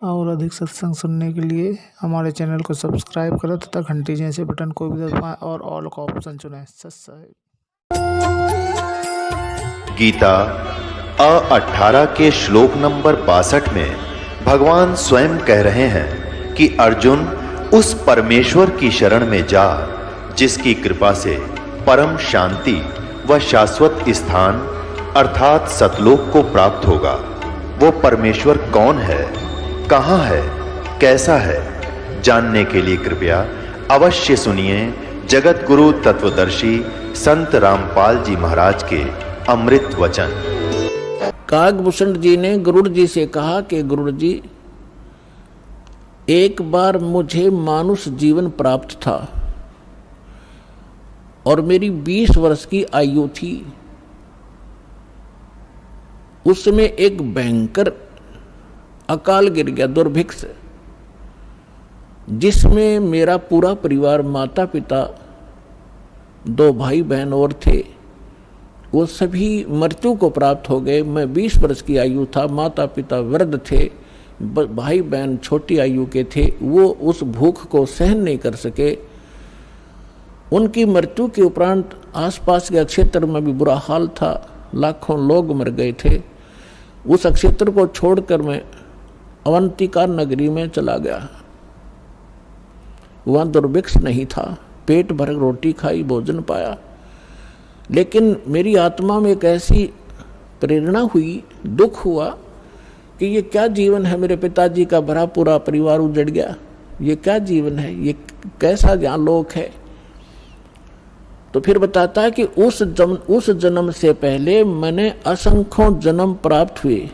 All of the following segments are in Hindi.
और अधिक सत्संग सुनने के लिए हमारे चैनल को सब्सक्राइब करें तथा घंटी जैसे बटन को भी दबाएं और ऑल का ऑप्शन चुनें। सत्संग गीता 18 के श्लोक नंबर 62 में भगवान स्वयं कह रहे हैं कि अर्जुन उस परमेश्वर की शरण में जा जिसकी कृपा से परम शांति व शाश्वत स्थान अर्थात सतलोक को प्राप्त होगा। वो परमेश्वर कौन है, कहां है, कैसा है, जानने के लिए कृपया अवश्य सुनिए जगत गुरु तत्वदर्शी संत रामपाल जी महाराज के अमृत वचन। कागभूषण जी ने गरुड़ जी से कहा कि गरुड़ जी, एक बार मुझे मानुष जीवन प्राप्त था और मेरी 20 वर्ष की आयु थी। उसमें एक भयंकर अकाल गिर गया, दुर्भिक्ष, जिसमें मेरा पूरा परिवार, माता पिता, 2 भाई बहन और थे, वो सभी मृत्यु को प्राप्त हो गए। मैं 20 वर्ष की आयु था, माता पिता वृद्ध थे, भाई बहन छोटी आयु के थे। वो उस भूख को सहन नहीं कर सके। उनकी मृत्यु के उपरांत आसपास के क्षेत्र में भी बुरा हाल था, लाखों लोग मर गए थे। उस क्षेत्र को छोड़कर मैं अवंतिका नगरी में चला गया। वहां दुर्भिक्ष नहीं था, पेट भर रोटी खाई, भोजन पाया। लेकिन मेरी आत्मा में एक ऐसी प्रेरणा हुई, दुख हुआ कि ये क्या जीवन है। मेरे पिताजी का भरा पूरा परिवार उजड़ गया, ये क्या जीवन है, ये कैसा यहाँ लोक है। तो फिर बताता है कि उस जन्म से पहले मैंने असंख्यों जन्म प्राप्त हुए।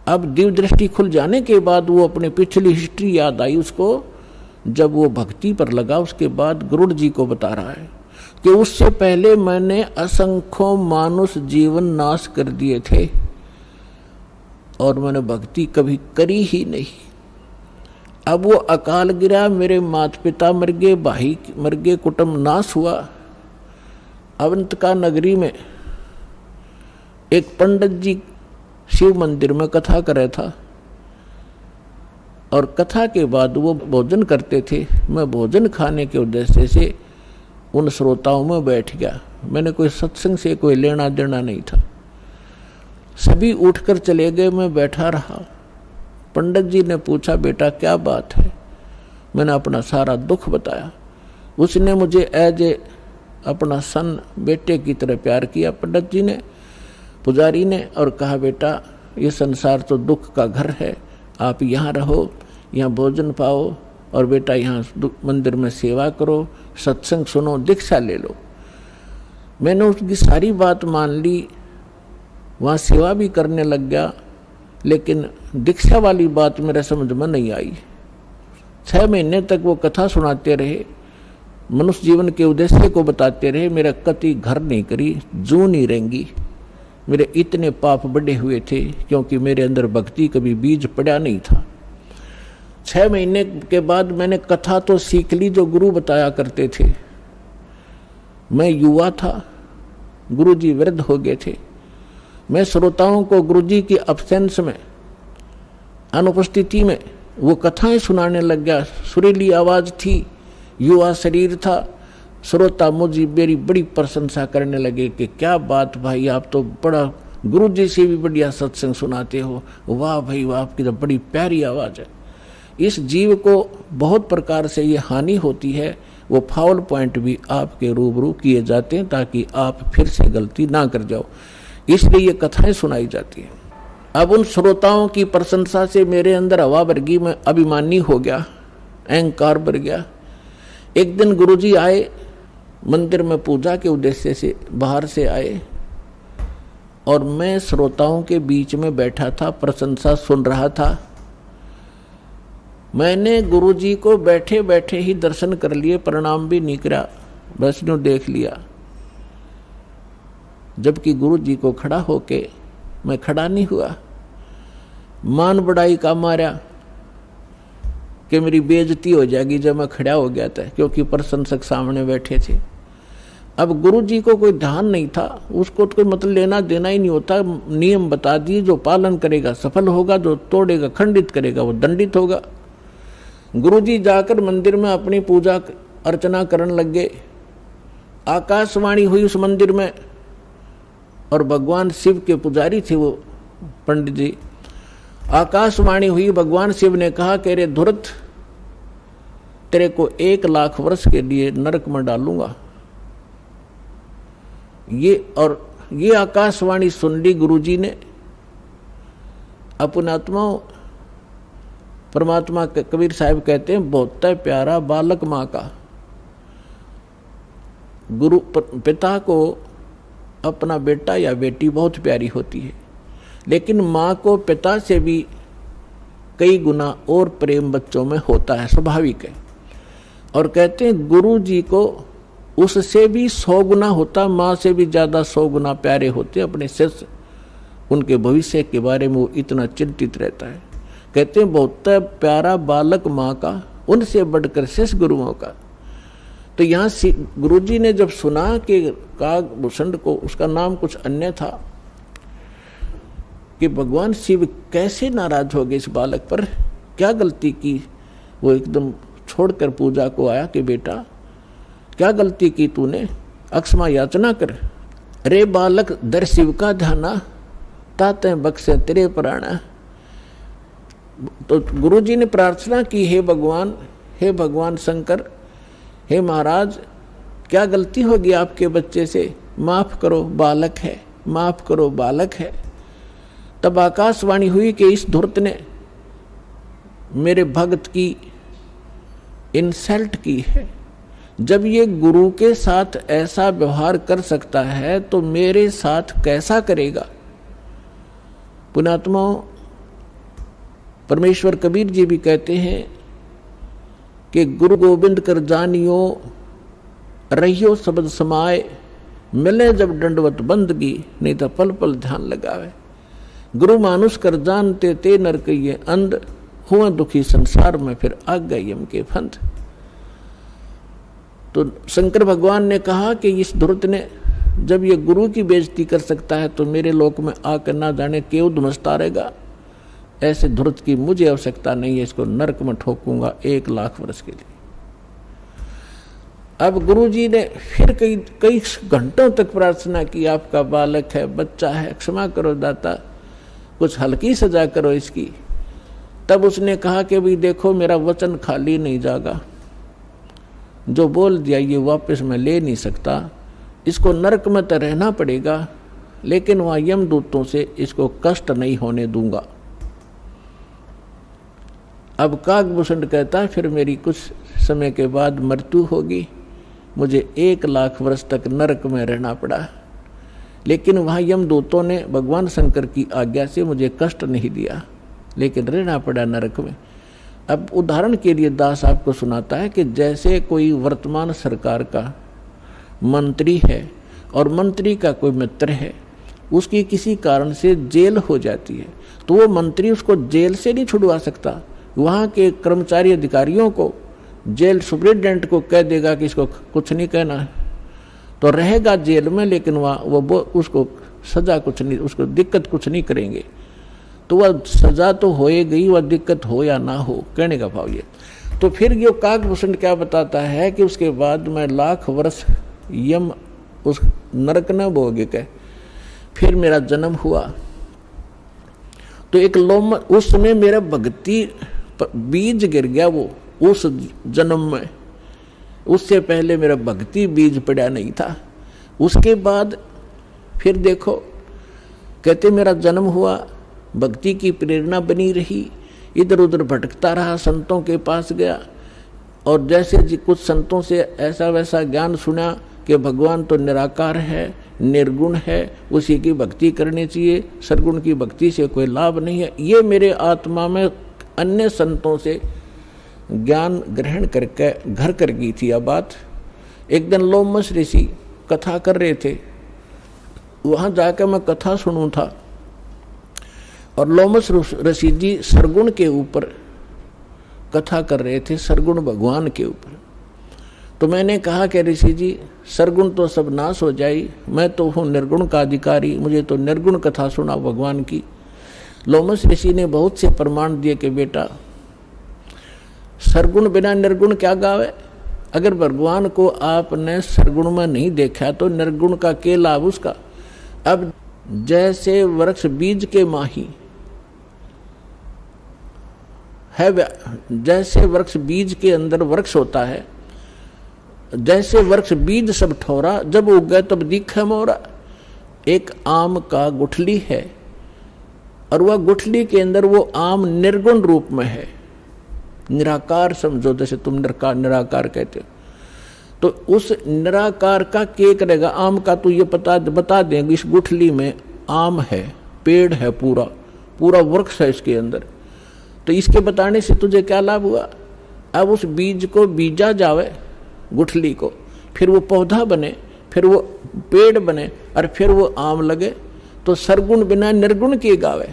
अब दिव्य दृष्टि खुल जाने के बाद वो अपनी पिछली हिस्ट्री याद आई उसको। जब वो भक्ति पर लगा, उसके बाद गरुड़ जी को बता रहा है कि उससे पहले मैंने असंख्यों मानुष जीवन नाश कर दिए थे और मैंने भक्ति कभी करी ही नहीं। अब वो अकाल गिरा, मेरे माता पिता मर गए, भाई मर गए, कुटुंब नाश हुआ। अवंतिका नगरी में एक पंडित जी शिव मंदिर में कथा कर रहा था और कथा के बाद वो भोजन करते थे। मैं भोजन खाने के उद्देश्य से उन श्रोताओं में बैठ गया। मैंने कोई सत्संग से कोई लेना देना नहीं था। सभी उठकर चले गए, मैं बैठा रहा। पंडित जी ने पूछा, बेटा क्या बात है? मैंने अपना सारा दुख बताया। उसने मुझे एज ए अपना सन, बेटे की तरह प्यार किया पंडित जी ने, पुजारी ने, और कहा, बेटा ये संसार तो दुख का घर है, आप यहाँ रहो, यहाँ भोजन पाओ और बेटा यहाँ मंदिर में सेवा करो, सत्संग सुनो, दीक्षा ले लो। मैंने उसकी सारी बात मान ली, वहाँ सेवा भी करने लग गया। लेकिन दीक्षा वाली बात मेरे समझ में नहीं आई। 6 महीने तक वो कथा सुनाते रहे, मनुष्य जीवन के उद्देश्य को बताते रहे। मेरा कति घर नहीं करी, जू नहीं रहेंगी। मेरे इतने पाप बढ़े हुए थे क्योंकि मेरे अंदर भक्ति कभी बीज पड़ा नहीं था। 6 महीने के बाद मैंने कथा तो सीख ली जो गुरु बताया करते थे। मैं युवा था, गुरु जी वृद्ध हो गए थे। मैं श्रोताओं को गुरु जी की अब्सेंस में, अनुपस्थिति में वो कथाएं सुनाने लग गया। सुरीली आवाज थी, युवा शरीर था। श्रोता मुझे मेरी बड़ी प्रशंसा करने लगे कि क्या बात भाई, आप तो बड़ा गुरु जी से भी बढ़िया सत्संग सुनाते हो, वाह भाई वाह, आपकी तो बड़ी प्यारी आवाज है। इस जीव को बहुत प्रकार से ये हानि होती है, वो फाउल पॉइंट भी आपके रूबरू किए जाते हैं ताकि आप फिर से गलती ना कर जाओ, इसलिए ये कथाएं सुनाई जाती हैं। अब उन श्रोताओं की प्रशंसा से मेरे अंदर हवा भर गई, मैं अभिमानी हो गया, अहंकार बढ़ गया। एक दिन गुरुजी आए, मंदिर में पूजा के उद्देश्य से बाहर से आए और मैं श्रोताओं के बीच में बैठा था, प्रशंसा सुन रहा था। मैंने गुरुजी को बैठे बैठे ही दर्शन कर लिए, प्रणाम भी नहीं करा, बस यूं देख लिया। जबकि गुरुजी को खड़ा होके मैं खड़ा नहीं हुआ। मान बढ़ाई का मारा कि मेरी बेइज्जती हो जाएगी जब मैं खड़ा हो गया था, क्योंकि प्रशंसक सामने बैठे थे। अब गुरु जी को कोई ध्यान नहीं था, उसको तो कोई मतलब लेना देना ही नहीं होता। नियम बता दिए, जो पालन करेगा सफल होगा, जो तोड़ेगा खंडित करेगा वो दंडित होगा। गुरु जी जाकर मंदिर में अपनी पूजा अर्चना करने लग गए। आकाशवाणी हुई उस मंदिर में, और भगवान शिव के पुजारी थे वो पंडित जी। आकाशवाणी हुई, भगवान शिव ने कहा कि रे धुरत, तेरे को 1 लाख वर्ष के लिए नरक में डालूंगा। ये आकाशवाणी सुन ली गुरुजी ने। अपने आत्माओं, परमात्मा कबीर साहब कहते हैं बहुत प्यारा बालक माँ का। गुरु पिता को अपना बेटा या बेटी बहुत प्यारी होती है, लेकिन माँ को पिता से भी कई गुना और प्रेम बच्चों में होता है, स्वाभाविक है। और कहते हैं गुरु जी को उससे भी 100 गुना होता, माँ से भी ज़्यादा 100 गुना प्यारे होते अपने शिष्य। उनके भविष्य के बारे में वो इतना चिंतित रहता है। कहते हैं बहुत प्यारा बालक माँ का, उनसे बढ़कर शिष्य गुरुओं का। तो यहाँ गुरुजी ने जब सुना कि कागभूषण को, उसका नाम कुछ अन्य था, कि भगवान शिव कैसे नाराज हो गए इस बालक पर, क्या गलती की, वो एकदम छोड़कर पूजा को आया कि बेटा क्या गलती की तूने, अक्षमा याचना कर। रे बालक दर शिव का ध्याना, ताते बख्शे तेरे प्राणा। तो गुरुजी ने प्रार्थना की, हे भगवान शंकर, हे महाराज, क्या गलती होगी आपके बच्चे से, माफ करो, बालक है, माफ करो, बालक है। तब आकाशवाणी हुई कि इस धूर्त ने मेरे भक्त की इंसल्ट की है। जब ये गुरु के साथ ऐसा व्यवहार कर सकता है तो मेरे साथ कैसा करेगा। पुण्यात्माओं, परमेश्वर कबीर जी भी कहते हैं कि गुरु गोविंद कर जानियो, रहियो शब्द समाए, मिले जब दंडवत बंदगी, नहीं तो पल पल ध्यान लगावे। गुरु मानुष कर जानते ते नर कहिए अंध, हुआ दुखी संसार में फिर आ गए यम के फंद। तो शंकर भगवान ने कहा कि इस धुर्त ने जब ये गुरु की बेइज्जती कर सकता है तो मेरे लोक में आकर ना जाने क्यों धुमसता रहेगा। ऐसे धुर्त की मुझे आवश्यकता नहीं है, इसको नरक में ठोकूंगा 1 लाख वर्ष के लिए। अब गुरु जी ने फिर कई घंटों तक प्रार्थना की, आपका बालक है, बच्चा है, क्षमा करो दाता, कुछ हल्की सजा करो इसकी। तब उसने कहा कि भाई देखो, मेरा वचन खाली नहीं जागा, जो बोल दिया ये वापस मैं ले नहीं सकता, इसको नरक में तो रहना पड़ेगा, लेकिन वहाँ यमदूतों से इसको कष्ट नहीं होने दूंगा। अब कागभूषण कहता है फिर मेरी कुछ समय के बाद मृत्यु होगी, मुझे 1 लाख वर्ष तक नरक में रहना पड़ा, लेकिन वहाँ यमदूतों ने भगवान शंकर की आज्ञा से मुझे कष्ट नहीं दिया, लेकिन रहना पड़ा नरक में। अब उदाहरण के लिए दास आपको सुनाता है कि जैसे कोई वर्तमान सरकार का मंत्री है और मंत्री का कोई मित्र है, उसकी किसी कारण से जेल हो जाती है, तो वो मंत्री उसको जेल से नहीं छुड़वा सकता। वहाँ के कर्मचारी अधिकारियों को, जेल सुप्रिटेंडेंट को कह देगा कि इसको कुछ नहीं कहना है, तो रहेगा जेल में, लेकिन वो उसको सजा कुछ नहीं, उसको दिक्कत कुछ नहीं करेंगे। तो वह सजा तो होए गई, वह दिक्कत हो या ना हो, कहने का भाव ये। तो फिर ये कागभूषण क्या बताता है कि उसके बाद मैं 1 लाख वर्ष यम उस नरक न भोगे के फिर मेरा जन्म हुआ। तो एक लोम, उस समय मेरा भक्ति बीज गिर गया, वो उस जन्म में, उससे पहले मेरा भक्ति बीज पड़ा नहीं था। उसके बाद फिर देखो, कहते मेरा जन्म हुआ, भक्ति की प्रेरणा बनी रही, इधर उधर भटकता रहा, संतों के पास गया, और जैसे कुछ संतों से ऐसा वैसा ज्ञान सुना कि भगवान तो निराकार है, निर्गुण है, उसी की भक्ति करनी चाहिए, सरगुण की भक्ति से कोई लाभ नहीं है। ये मेरे आत्मा में अन्य संतों से ज्ञान ग्रहण करके घर कर गई थी। अब बात, एक दिन लोमस ऋषि कथा कर रहे थे, वहाँ जाकर मैं कथा सुनूं था, और लोमस ऋषि जी सरगुण के ऊपर कथा कर रहे थे, सरगुण भगवान के ऊपर। तो मैंने कहा कि ऋषि जी सरगुण तो सब नाश हो जाई, मैं तो हूँ निर्गुण का अधिकारी, मुझे तो निर्गुण कथा सुना भगवान की। लोमस ऋषि ने बहुत से प्रमाण दिए कि बेटा सरगुण बिना निर्गुण क्या गावे। अगर भगवान को आपने सरगुण में नहीं देखा तो निर्गुण का क्या लाभ उसका। अब जैसे वृक्ष बीज के माही है, जैसे वृक्ष बीज के अंदर वृक्ष होता है, जैसे वृक्ष बीज सब ठोरा, जब उग गए तब दिखे मोरा। एक आम का गुठली है और वह गुठली के अंदर वो आम निर्गुण रूप में है, निराकार समझो, जैसे तुम निराकार कहते हो। तो उस निराकार का क्या करेगा, आम का तो ये बता देंगे इस गुठली में आम है, पेड़ है, पूरा पूरा वृक्ष है इसके अंदर। तो इसके बताने से तुझे क्या लाभ हुआ। अब उस बीज को बीजा जावे गुठली को, फिर वो पौधा बने, फिर वो पेड़ बने और फिर वो आम लगे। तो सरगुण बिना निर्गुण किए गावे।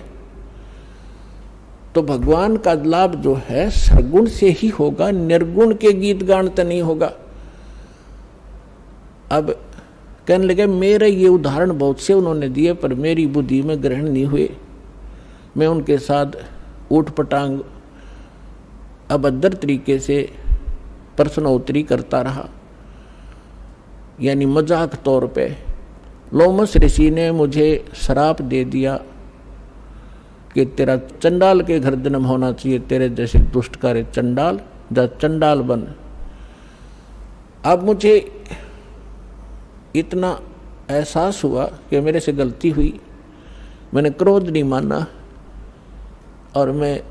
तो भगवान का लाभ जो है सरगुण से ही होगा, निर्गुण के गीत गान तो नहीं होगा। अब कहने लगे मेरे ये उदाहरण बहुत से उन्होंने दिए पर मेरी बुद्धि में ग्रहण नहीं हुए। मैं उनके साथ ऊट पटांग अभद्र तरीके से प्रश्नोत्तरी करता रहा, यानी मजाक तौर पे। लोमस ऋषि ने मुझे श्राप दे दिया कि तेरा चंडाल के घर जन्म होना चाहिए, तेरे जैसे दुष्ट कार्य चंडाल, जा चंडाल बन। अब मुझे इतना एहसास हुआ कि मेरे से गलती हुई, मैंने क्रोध नहीं माना और मैं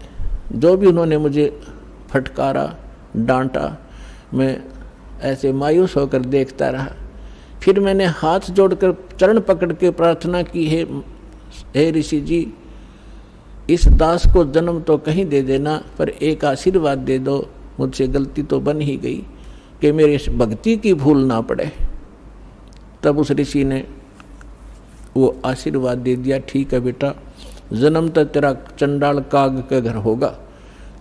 जो भी उन्होंने मुझे फटकारा डांटा, मैं ऐसे मायूस होकर देखता रहा। फिर मैंने हाथ जोड़कर चरण पकड़ के प्रार्थना की, हे ऋषि जी, इस दास को जन्म तो कहीं दे देना पर एक आशीर्वाद दे दो, मुझसे गलती तो बन ही गई कि मेरी इस भक्ति की भूल ना पड़े। तब उस ऋषि ने वो आशीर्वाद दे दिया, ठीक है बेटा, जन्म तो तेरा चंडाल काग के घर होगा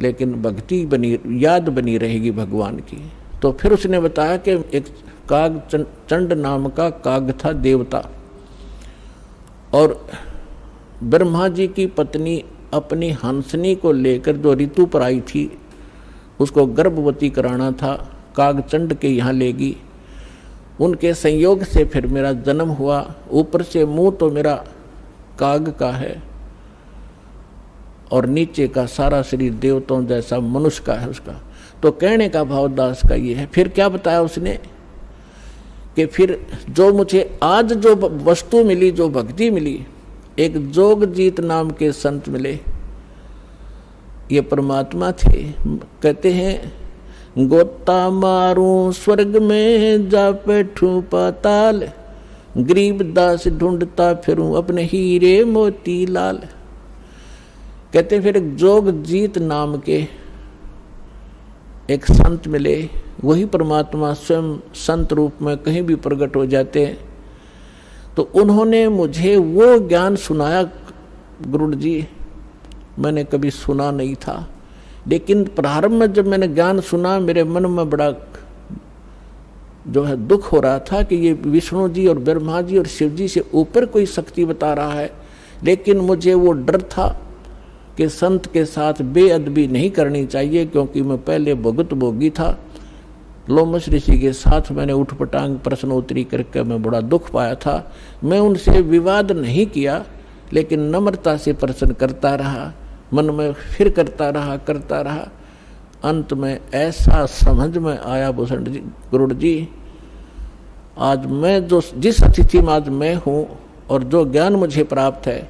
लेकिन भक्ति बनी, याद बनी रहेगी भगवान की। तो फिर उसने बताया कि एक काग चंड नाम का काग था देवता, और ब्रह्मा जी की पत्नी अपनी हंसनी को लेकर जो ऋतु पर आई थी उसको गर्भवती कराना था, काग चंड के यहाँ लेगी। उनके संयोग से फिर मेरा जन्म हुआ। ऊपर से मुंह तो मेरा काग का है और नीचे का सारा शरीर देवताओं जैसा मनुष्य का है उसका। तो कहने का भाव दास का ये है। फिर क्या बताया उसने कि फिर जो मुझे आज जो वस्तु मिली, जो भक्ति मिली, एक जोगजीत नाम के संत मिले, ये परमात्मा थे। कहते हैं गोता मारूं स्वर्ग में जा बैठूं पाताल, गरीब दास ढूंढता फिरूं अपने हीरे मोती लाल। कहते फिर जोगजीत नाम के एक संत मिले, वही परमात्मा स्वयं संत रूप में कहीं भी प्रकट हो जाते हैं। तो उन्होंने मुझे वो ज्ञान सुनाया, गुरु जी मैंने कभी सुना नहीं था, लेकिन प्रारंभ में जब मैंने ज्ञान सुना मेरे मन में बड़ा जो है दुख हो रहा था कि ये विष्णु जी और ब्रह्मा जी और शिव जी से ऊपर कोई शक्ति बता रहा है। लेकिन मुझे वो डर था कि संत के साथ बेअदबी नहीं करनी चाहिए, क्योंकि मैं पहले भुगत भोगी था। लोमस ऋषि के साथ मैंने उठपटांग प्रश्नोत्तरी करके मैं बड़ा दुख पाया था। मैं उनसे विवाद नहीं किया, लेकिन नम्रता से प्रश्न करता रहा, मन में फिर करता रहा। अंत में ऐसा समझ में आया भूषण जी, गुरु जी, आज मैं जिस अतिथि में आज मैं हूँ और जो ज्ञान मुझे प्राप्त है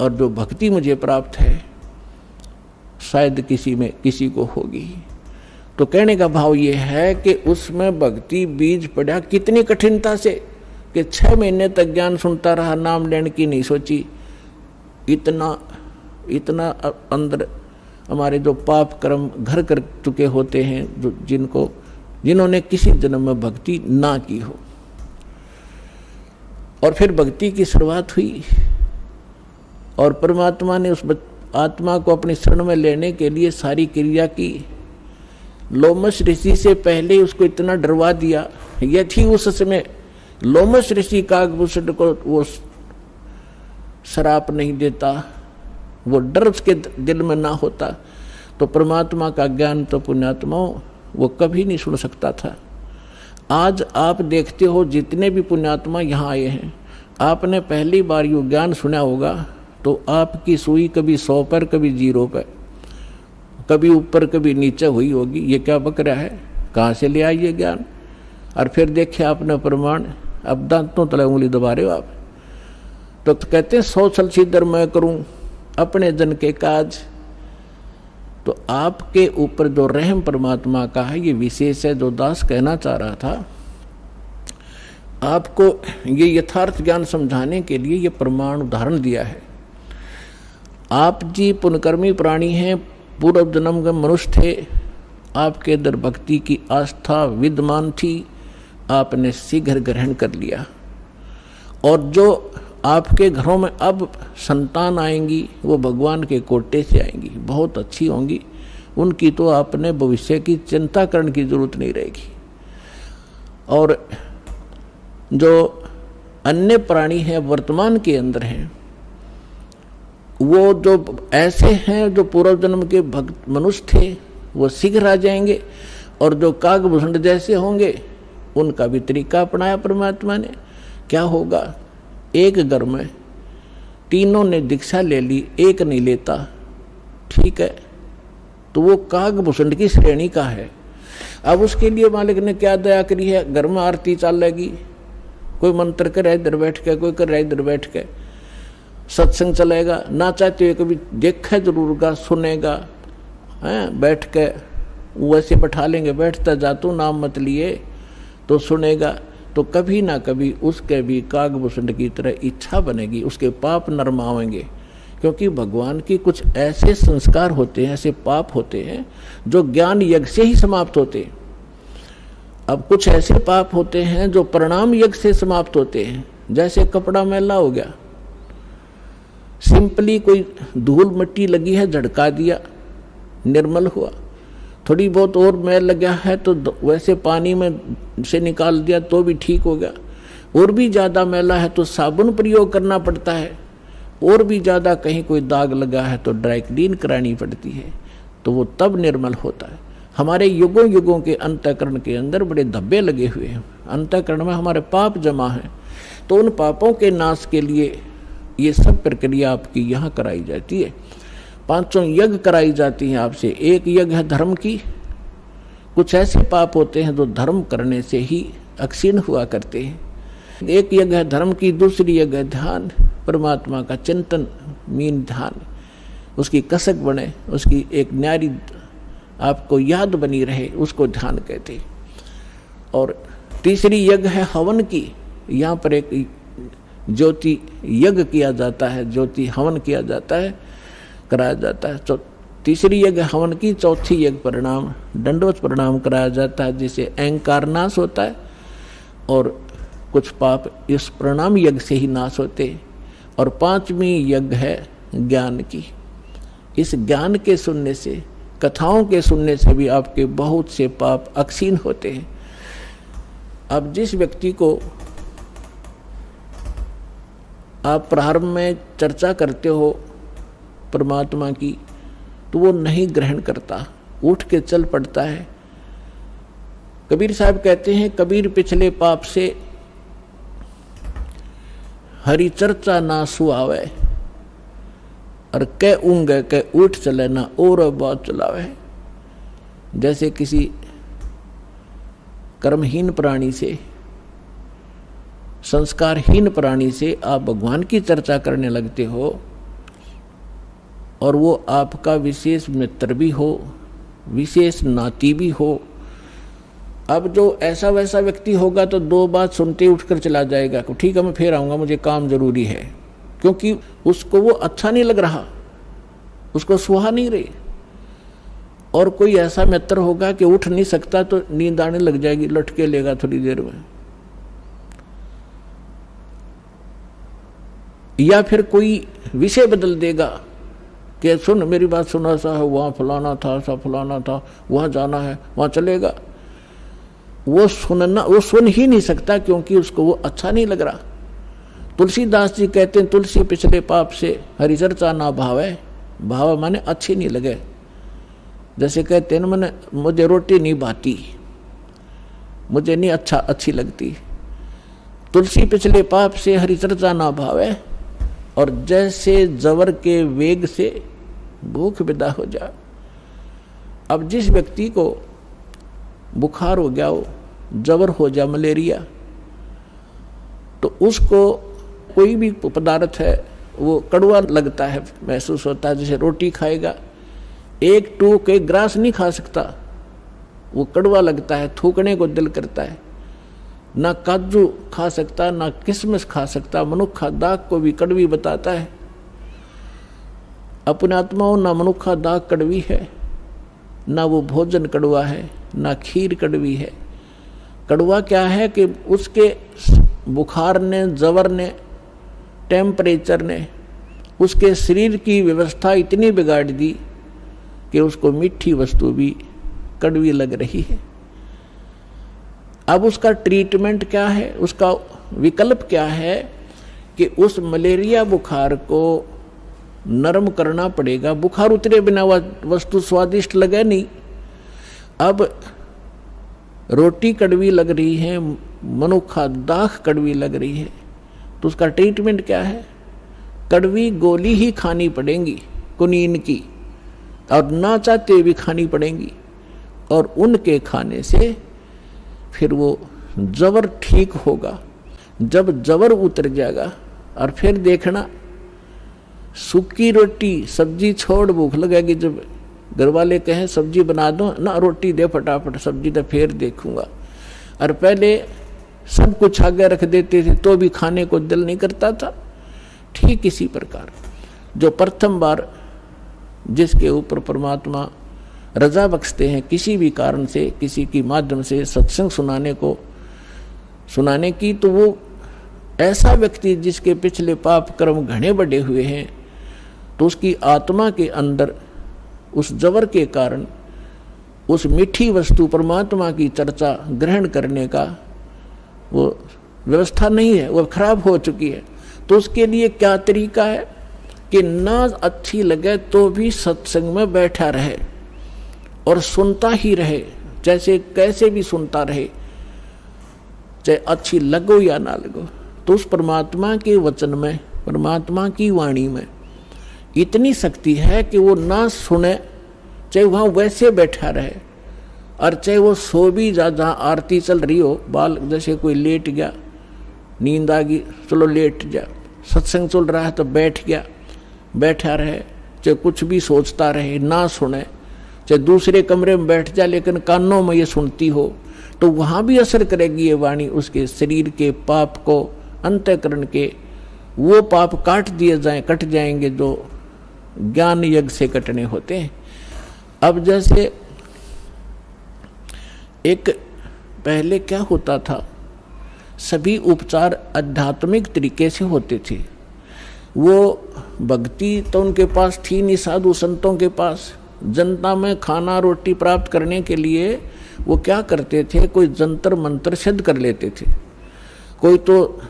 और जो भक्ति मुझे प्राप्त है, शायद किसी को होगी। तो कहने का भाव ये है कि उसमें भक्ति बीज पड़ा कितनी कठिनता से कि 6 महीने तक ज्ञान सुनता रहा, नाम लेने की नहीं सोची। इतना अंदर हमारे जो पाप कर्म घर कर चुके होते हैं, जिन्होंने किसी जन्म में भक्ति ना की हो। और फिर भक्ति की शुरुआत हुई और परमात्मा ने उस आत्मा को अपनी शरण में लेने के लिए सारी क्रिया की। लोमश ऋषि से पहले उसको इतना डरवा दिया। यदि उस समय लोमश ऋषि काकभूषण को वो श्राप नहीं देता, वो डर उसके दिल में ना होता, तो परमात्मा का ज्ञान तो पुण्यात्माओं वो कभी नहीं सुन सकता था। आज आप देखते हो जितने भी पुण्यात्मा यहाँ आए हैं, आपने पहली बार यो ज्ञान सुना होगा तो आपकी सुई कभी 100 पर कभी 0 पर, कभी ऊपर कभी नीचे हुई होगी। ये क्या बक रहा है, कहाँ से ले आई ये ज्ञान? और फिर देखे आपने प्रमाण, अब दांतों तले उंगली दबा रहे हो आप। तो कहते हैं 100 छल छिद्र मैं करूं अपने जन के काज। तो आपके ऊपर जो रहम परमात्मा का है ये विशेष है। जो दास कहना चाह रहा था, आपको ये यथार्थ ज्ञान समझाने के लिए ये प्रमाण उदाहरण दिया है। आप जी पुण्यकर्मी प्राणी हैं, पूर्व जन्म के मनुष्य थे, आपके अंदर भक्ति की आस्था विद्यमान थी, आपने शीघ्र ग्रहण कर लिया। और जो आपके घरों में अब संतान आएंगी वो भगवान के कोटे से आएंगी, बहुत अच्छी होंगी, उनकी तो आपने भविष्य की चिंता करने की जरूरत नहीं रहेगी। और जो अन्य प्राणी हैं वर्तमान के अंदर हैं, वो जो ऐसे हैं जो पूर्व जन्म के भक्त मनुष्य थे वो शीघ्र आ जाएंगे, और जो काकभूषण जैसे होंगे उनका भी तरीका अपनाया परमात्मा ने। क्या होगा, एक घर में तीनों ने दीक्षा ले ली, एक नहीं लेता, ठीक है, तो वो काकभूषण की श्रेणी का है। अब उसके लिए मालिक ने क्या दया करी है, घर में आरती चलेगी, कोई मंत्र करे इधर बैठ के, कोई कर रहा इधर बैठ के, सत्संग चलेगा, ना चाहते हुए कभी देखा जरूर का, सुनेगा, हैं बैठ के वैसे बैठा लेंगे, बैठता जा तू नाम मत लिए तो सुनेगा, तो कभी ना कभी उसके भी काकभूषण की तरह इच्छा बनेगी, उसके पाप नरमावेंगे। क्योंकि भगवान की कुछ ऐसे संस्कार होते हैं, ऐसे पाप होते हैं जो ज्ञान यज्ञ से ही समाप्त होते हैं। अब कुछ ऐसे पाप होते हैं जो प्रणाम यज्ञ से समाप्त होते हैं। जैसे कपड़ा मैला हो गया, सिंपली कोई धूल मिट्टी लगी है झड़का दिया, निर्मल हुआ। थोड़ी बहुत और मैल लगा है तो वैसे पानी में से निकाल दिया तो भी ठीक हो गया। और भी ज़्यादा मैला है तो साबुन प्रयोग करना पड़ता है, और भी ज़्यादा कहीं कोई दाग लगा है तो ड्राई क्लीन करानी पड़ती है, तो वो तब निर्मल होता है। हमारे युगों युगों के अंतःकरण के अंदर बड़े धब्बे लगे हुए हैं, अंतःकरण में हमारे पाप जमा हैं, तो उन पापों के नाश के लिए ये सब प्रक्रिया आपकी यहाँ कराई जाती है। 5 यज्ञ कराई जाती हैं आपसे। एक यज्ञ है धर्म की, कुछ ऐसे पाप होते हैं जो धर्म करने से ही अक्षीण हुआ करते हैं। एक यज्ञ है धर्म की, दूसरी यज्ञ है ध्यान, परमात्मा का चिंतन, मीन ध्यान, उसकी कसक बने, उसकी एक न्यारी आपको याद बनी रहे, उसको ध्यान कहते हैं। और तीसरी यज्ञ है हवन की, यहाँ पर एक ज्योति यज्ञ किया जाता है, ज्योति हवन किया जाता है, कराया जाता है। तीसरी यज्ञ हवन की, चौथी यज्ञ प्रणाम, दंडवत प्रणाम कराया जाता है, जिससे अहंकार नाश होता है और कुछ पाप इस प्रणाम यज्ञ से ही नाश होते। और 5वीं यज्ञ है ज्ञान की। इस ज्ञान के सुनने से, कथाओं के सुनने से भी आपके बहुत से पाप अक्षीण होते हैं। अब जिस व्यक्ति को आप प्रारंभ में चर्चा करते हो परमात्मा की, तो वो नहीं ग्रहण करता, उठ के चल पड़ता है। कबीर साहब कहते हैं, कबीर पिछले पाप से हरि चर्चा ना सुआवे, और कै ऊँगे कै उठ चले ना और बात चलावे। जैसे किसी कर्महीन प्राणी से, संस्कारहीन प्राणी से आप भगवान की चर्चा करने लगते हो, और वो आपका विशेष मित्र भी हो, विशेष नाती भी हो। अब जो ऐसा वैसा व्यक्ति होगा तो 2 बात सुनते उठकर चला जाएगा, ठीक है मैं फिर आऊँगा, मुझे काम जरूरी है, क्योंकि उसको वो अच्छा नहीं लग रहा, उसको सुहा नहीं रही। और कोई ऐसा मित्र होगा कि उठ नहीं सकता तो नींद आने लग जाएगी, लटके लेगा थोड़ी देर में। या फिर कोई विषय बदल देगा कि सुन मेरी बात सुन, ऐसा है, वहाँ फलाना था, ऐसा फलाना था, वहाँ जाना है, वहाँ चलेगा। वो सुन ही नहीं सकता, क्योंकि उसको वो अच्छा नहीं लग रहा। तुलसीदास जी कहते हैं, तुलसी पिछले पाप से हरि चर्चा ना भावे। भाव माने अच्छी नहीं लगे। जैसे कहते हैं ना, मैंने मुझे रोटी नहीं भाती, मुझे नहीं अच्छी लगती। तुलसी पिछले पाप से हरि चर्चा ना भावे, और जैसे जवर के वेग से भूख विदा हो जाए। अब जिस व्यक्ति को बुखार हो गया हो, जवर हो जाए, मलेरिया, तो उसको कोई भी पदार्थ है वो कड़वा लगता है, महसूस होता है। जैसे रोटी खाएगा, एक टूक एक ग्रास नहीं खा सकता, वो कड़वा लगता है, थूकने को दिल करता है। ना काजू खा सकता, ना किशमिश खा सकता। मनुखा दाग को भी कड़वी बताता है। अपने आत्माओं ना मनुखा दाग कड़वी है, ना वो भोजन कड़वा है, ना खीर कड़वी है। कड़वा क्या है कि उसके बुखार ने, जवर ने, टेम्परेचर ने उसके शरीर की व्यवस्था इतनी बिगाड़ दी कि उसको मीठी वस्तु भी कड़वी लग रही है। अब उसका ट्रीटमेंट क्या है, उसका विकल्प क्या है कि उस मलेरिया बुखार को नरम करना पड़ेगा। बुखार उतरे बिना वस्तु स्वादिष्ट लगे नहीं। अब रोटी कड़वी लग रही है, मनुखा दाख कड़वी लग रही है, तो उसका ट्रीटमेंट क्या है? कड़वी गोली ही खानी पड़ेंगी, कुनीन की, और ना चाहते भी खानी पड़ेंगी। और उनके खाने से फिर वो जबर ठीक होगा। जब जबर उतर जाएगा, और फिर देखना सूखी रोटी सब्जी छोड़ भूख लगेगी। जब घर वाले कहें सब्जी बना दो ना, रोटी दे फटाफट, सब्जी तो फिर देखूंगा। और पहले सब कुछ आगे रख देते थे तो भी खाने को दिल नहीं करता था। ठीक इसी प्रकार जो प्रथम बार जिसके ऊपर परमात्मा रजा बख्शते हैं किसी भी कारण से, किसी की माध्यम से सत्संग सुनाने की, तो वो ऐसा व्यक्ति जिसके पिछले पाप कर्म घने बढ़े हुए हैं, तो उसकी आत्मा के अंदर उस जबर के कारण उस मीठी वस्तु परमात्मा की चर्चा ग्रहण करने का वो व्यवस्था नहीं है, वो खराब हो चुकी है। तो उसके लिए क्या तरीका है कि ना अच्छी लगे तो भी सत्संग में बैठा रहे और सुनता ही रहे, जैसे कैसे भी सुनता रहे, चाहे अच्छी लगो या ना लगो। तो उस परमात्मा के वचन में, परमात्मा की वाणी में इतनी शक्ति है कि वो ना सुने, चाहे वहाँ वैसे बैठा रहे, और चाहे वो सो भी जा, जहाँ आरती चल रही हो, बाल जैसे कोई लेट गया, नींद आ गई, चलो लेट जा, सत्संग चल रहा है तो बैठ गया, बैठा रहे, चाहे कुछ भी सोचता रहे, ना सुने, चाहे दूसरे कमरे में बैठ जा लेकिन कानों में ये सुनती हो, तो वहाँ भी असर करेगी ये वाणी। उसके शरीर के पाप को, अंतःकरण के वो पाप कट जाएंगे जो ज्ञान यज्ञ से कटने होते हैं। अब जैसे एक पहले क्या होता था, सभी उपचार आध्यात्मिक तरीके से होते थे। वो भक्ति तो उनके पास थी नहीं, साधु संतों के पास। जनता में खाना रोटी प्राप्त करने के लिए वो क्या करते थे, कोई जंतर मंत्र सिद्ध कर लेते थे। कोई तो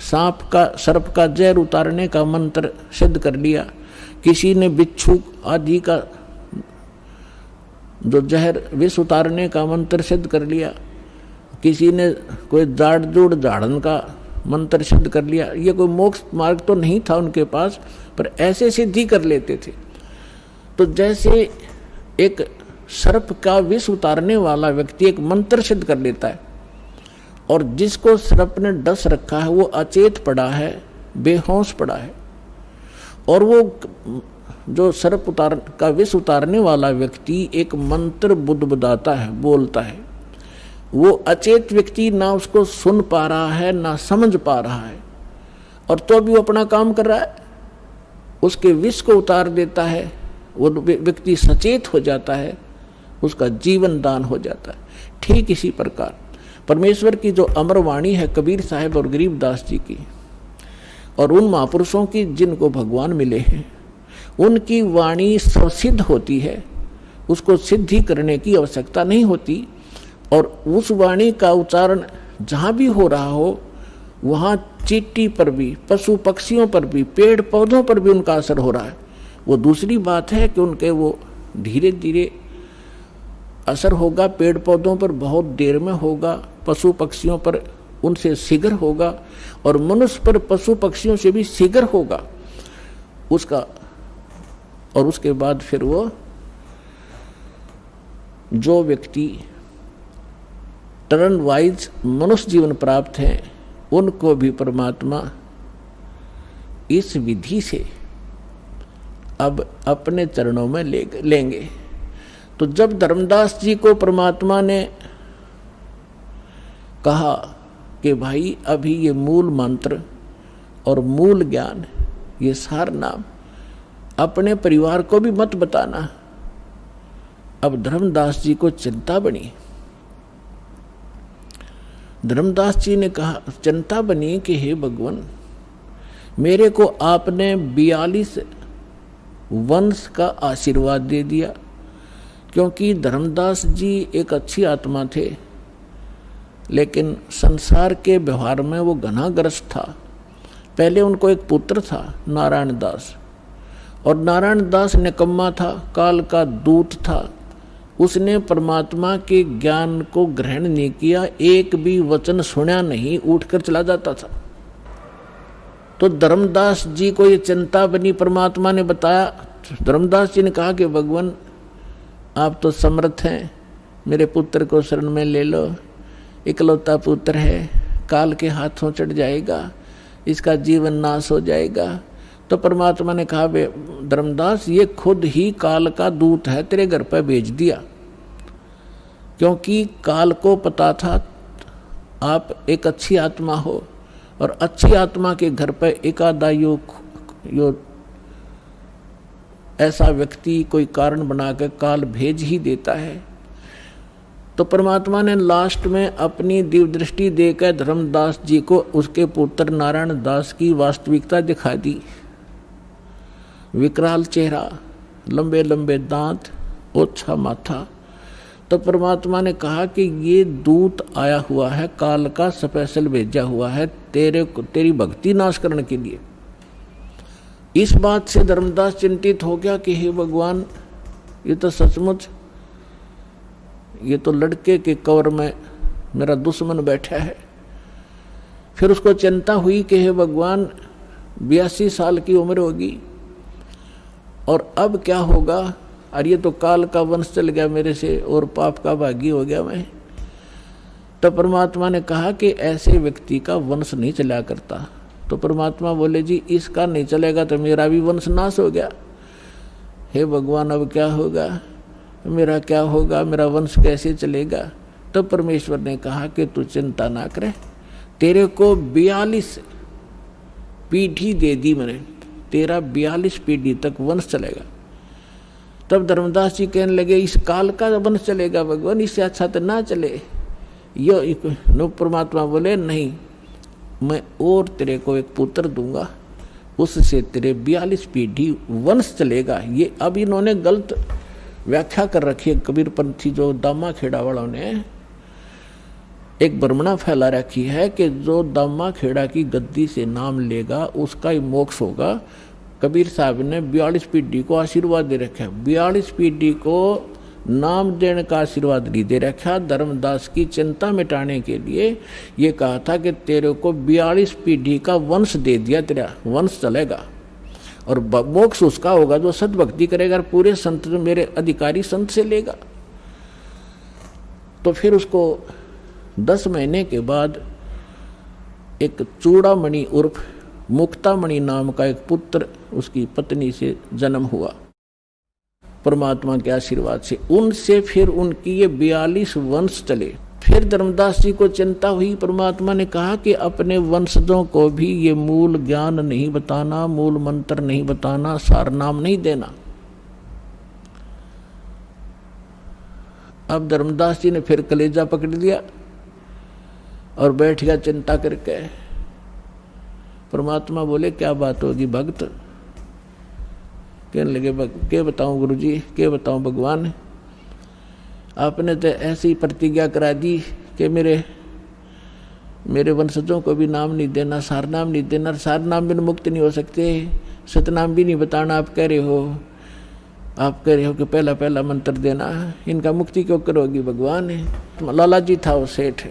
सर्प का जहर उतारने का मंत्र सिद्ध कर लिया, किसी ने बिच्छू आदि का जो जहर विष उतारने का मंत्र सिद्ध कर लिया, किसी ने कोई झाड़न का मंत्र सिद्ध कर लिया। ये कोई मोक्ष मार्ग तो नहीं था उनके पास, पर ऐसे सिद्धि कर लेते थे। तो जैसे एक सर्प का विष उतारने वाला व्यक्ति एक मंत्र सिद्ध कर लेता है, और जिसको सर्प ने डस रखा है वो अचेत पड़ा है, बेहोश पड़ा है, और वो जो सर्प का विष उतारने वाला व्यक्ति एक मंत्र बुदबुदाता है, बोलता है। वो अचेत व्यक्ति ना उसको सुन पा रहा है, ना समझ पा रहा है, और तो भी वो अपना काम कर रहा है, उसके विष को उतार देता है। वो व्यक्ति सचेत हो जाता है, उसका जीवन दान हो जाता है। ठीक इसी प्रकार परमेश्वर की जो अमर वाणी है कबीर साहब और गरीबदास जी की, और उन महापुरुषों की जिनको भगवान मिले हैं, उनकी वाणी स्वसिद्ध होती है, उसको सिद्धि करने की आवश्यकता नहीं होती। और उस वाणी का उच्चारण जहाँ भी हो रहा हो वहाँ चींटी पर भी, पशु पक्षियों पर भी, पेड़ पौधों पर भी उनका असर हो रहा है। वो दूसरी बात है कि उनके वो धीरे धीरे असर होगा, पेड़ पौधों पर बहुत देर में होगा, पशु पक्षियों पर उनसे शीघ्र होगा, और मनुष्य पर पशु पक्षियों से भी शीघ्र होगा उसका। और उसके बाद फिर वो जो व्यक्ति टर्न वाइज मनुष्य जीवन प्राप्त है उनको भी परमात्मा इस विधि से अब अपने चरणों में लेंगे। तो जब धर्मदास जी को परमात्मा ने कहा कि भाई अभी ये मूल मंत्र और मूल ज्ञान, ये सार नाम अपने परिवार को भी मत बताना, अब धर्मदास जी को चिंता बनी। धर्मदास जी ने कहा, चिंता बनी कि हे भगवान, मेरे को आपने 42 वंश का आशीर्वाद दे दिया। क्योंकि धर्मदास जी एक अच्छी आत्मा थे, लेकिन संसार के व्यवहार में वो घनाग्रस्त था। पहले उनको एक पुत्र था नारायण दास, और नारायण दास निकम्मा था, काल का दूत था। उसने परमात्मा के ज्ञान को ग्रहण नहीं किया, एक भी वचन सुना नहीं, उठकर चला जाता था। तो धर्मदास जी को ये चिंता बनी, परमात्मा ने बताया। धर्मदास जी ने कहा कि भगवान आप तो समर्थ हैं, मेरे पुत्र को शरण में ले लो, इकलौता पुत्र है, काल के हाथों चढ़ जाएगा, इसका जीवन नाश हो जाएगा। तो परमात्मा ने कहा, धर्मदास ये खुद ही काल का दूत है, तेरे घर पर भेज दिया। क्योंकि काल को पता था आप एक अच्छी आत्मा हो, और अच्छी आत्मा के घर पर एकादा यो ऐसा व्यक्ति कोई कारण बनाकर काल भेज ही देता है। तो परमात्मा ने लास्ट में अपनी दिव्य दृष्टि देकर धर्मदास जी को उसके पुत्र नारायण दास की वास्तविकता दिखा दी। विकराल चेहरा, लंबे लंबे दांत, ओछा माथा। तो परमात्मा ने कहा कि ये दूत आया हुआ है, काल का स्पेशल भेजा हुआ है तेरी भक्ति नाश करने के लिए। इस बात से धर्मदास चिंतित हो गया कि हे भगवान, ये तो सचमुच, ये तो लड़के के कवर में मेरा दुश्मन बैठा है। फिर उसको चिंता हुई कि हे भगवान, 82 साल की उम्र होगी और अब क्या होगा, और ये तो काल का वंश चल गया मेरे से और पाप का भागी हो गया मैं। तो परमात्मा ने कहा कि ऐसे व्यक्ति का वंश नहीं चला करता। तो परमात्मा बोले, जी इसका नहीं चलेगा तो मेरा भी वंश नाश हो गया। हे भगवान, अब क्या होगा, मेरा क्या होगा, मेरा वंश कैसे चलेगा। तो परमेश्वर ने कहा कि तू चिंता ना करे, तेरे को 42 पीढ़ी दे दी मैंने, तेरा 42 पीढ़ी तक वंश चलेगा। तब धर्मदास जी कहने लगे, इस काल का वंश चलेगा भगवान, इससे अच्छा तो ना चले। यो परमात्मा बोले, नहीं, मैं और तेरे को एक पुत्र दूंगा, उससे तेरे 42 पीढ़ी वंश चलेगा। ये अब इन्होंने गलत व्याख्या कर रखी है, कबीरपंथी जो दामा खेड़ा वालों ने एक भ्रमणा फैला रखी है कि जो दामा खेड़ा की गद्दी से नाम लेगा उसका ही मोक्ष होगा। कबीर साहब ने 42 पीढ़ी को आशीर्वाद दे रखा है, 42 पीढ़ी को नाम देने का आशीर्वाद नहीं दे रखा। धर्मदास की चिंता मिटाने के लिए ये कहा था कि तेरे को 42 पीढ़ी का वंश दे दिया, तेरा वंश चलेगा और मोक्ष उसका होगा जो सद्भक्ति करेगा और पूरे संत मेरे अधिकारी संत से लेगा। तो फिर उसको 10 महीने के बाद एक चूड़ामणि उर्फ मुक्तामणि नाम का एक पुत्र उसकी पत्नी से जन्म हुआ परमात्मा के आशीर्वाद से। उनसे फिर उनकी ये 42 वंश चले। फिर धर्मदास जी को चिंता हुई, परमात्मा ने कहा कि अपने वंशजों को भी ये मूल ज्ञान नहीं बताना, मूल मंत्र नहीं बताना, सार नाम नहीं देना। अब धर्मदास जी ने फिर कलेजा पकड़ लिया और बैठ गया चिंता करके। परमात्मा बोले, क्या बात होगी भक्त, कहने लगे क्या बताऊं गुरुजी, क्या बताऊं भगवान, आपने तो ऐसी प्रतिज्ञा करा दी कि मेरे वंशजों को भी नाम नहीं देना, सार नाम नहीं देना, सार नाम बिन मुक्त नहीं हो सकते, सतनाम भी नहीं बताना। आप कह रहे हो कि पहला पहला मंत्र देना, इनका मुक्ति क्यों करोगी भगवान। लाला जी था वो सेठ,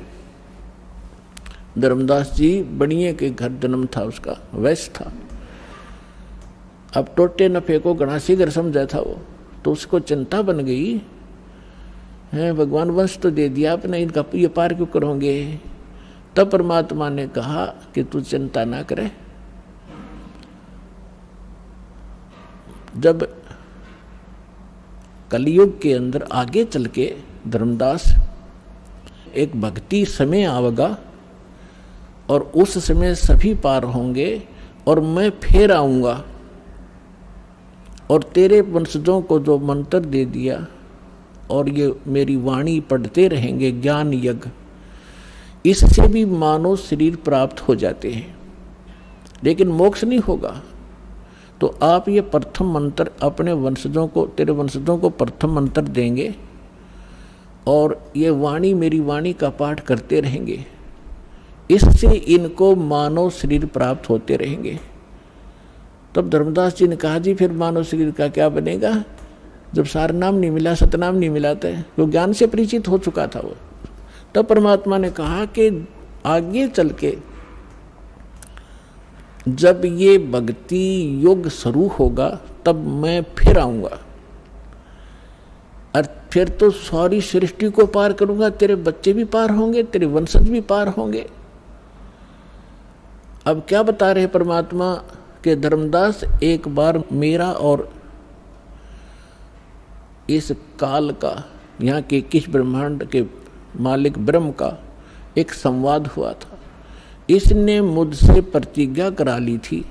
धर्मदास जी बनिए के घर जन्म था उसका, वैश्य था। अब टोटे नफे को घना शीघ्र समझा था वो, तो उसको चिंता बन गई है, भगवान वंश तो दे दिया आपने, इनका ये पार क्यों करोगे। तब परमात्मा ने कहा कि तू चिंता ना करे। जब कलयुग के अंदर आगे चल के धर्मदास एक भक्ति समय आवेगा और उस समय सभी पार होंगे और मैं फिर आऊंगा और तेरे वंशजों को जो मंत्र दे दिया और ये मेरी वाणी पढ़ते रहेंगे ज्ञान यज्ञ, इससे भी मानव शरीर प्राप्त हो जाते हैं, लेकिन मोक्ष नहीं होगा। तो आप ये प्रथम मंत्र अपने वंशजों को, तेरे वंशजों को प्रथम मंत्र देंगे और ये वाणी मेरी वाणी का पाठ करते रहेंगे, इससे इनको मानव शरीर प्राप्त होते रहेंगे। तब धर्मदास जी ने कहा जी फिर मानव शरीर का क्या बनेगा, जब सार नाम नहीं मिला, सतनाम नहीं मिला था, वो ज्ञान से परिचित हो चुका था वो। तब परमात्मा ने कहा कि आगे चल के जब ये भक्ति योग शुरू होगा तब मैं फिर आऊंगा और फिर तो सारी सृष्टि को पार करूंगा, तेरे बच्चे भी पार होंगे, तेरे वंशज भी पार होंगे। अब क्या बता रहे परमात्मा के धर्मदास, एक बार मेरा और इस काल का, यहाँ के किस ब्रह्मांड के मालिक ब्रह्म का एक संवाद हुआ था। इसने मुझसे प्रतिज्ञा करा ली थी